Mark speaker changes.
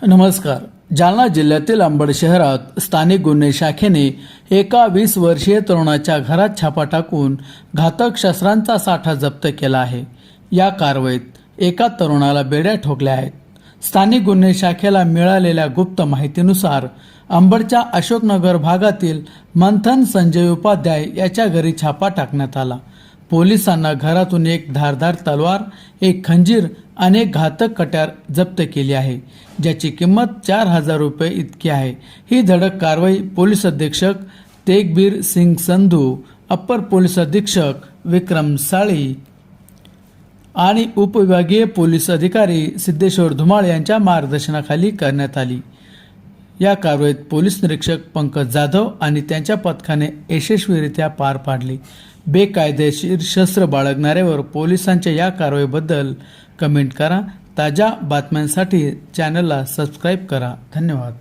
Speaker 1: नमस्कार. जालना जिल्ह्यातील अंबड शहरात स्थानिक गुन्हे शाखेने एका 20 वर्षीय तरुणाच्या घरात छापा टाकून घातक शस्त्रांचा साठा जप्त केला आहे. या कारवाईत एका तरुणाला बेड्या ठोकल्या आहेत. स्थानिक गुन्हे शाखेला मिळालेल्या गुप्त माहितीनुसार अंबडच्या अशोकनगर भागातील मंथन संजय उपाध्याय याच्या घरी छापा टाकण्यात आला. पोलिसांना घरातून एक धारदार तलवार, एक खंजीर आणि एक घातक कट्यार जप्त केली आहे, ज्याची किंमत 4,000 रुपये इतकी आहे. ही धडक कारवाई पोलीस अधीक्षक तेगबीर सिंग संधू, अप्पर पोलीस अधीक्षक विक्रम साळी आणि उपविभागीय पोलीस अधिकारी सिद्धेश्वर धुमाळ यांच्या मार्गदर्शनाखाली करण्यात आली. या कारवाईत पोलीस निरीक्षक पंकज जाधव आणि त्यांच्या पथकाने यशस्वीरित्या पार पाडली. बेकायदेशीर शस्त्र बाळगणाऱ्यावर पोलिसांच्या या कारवाईबद्दल कमेंट करा. ताज्या बातम्यांसाठी चॅनलला सबस्क्राईब करा. धन्यवाद.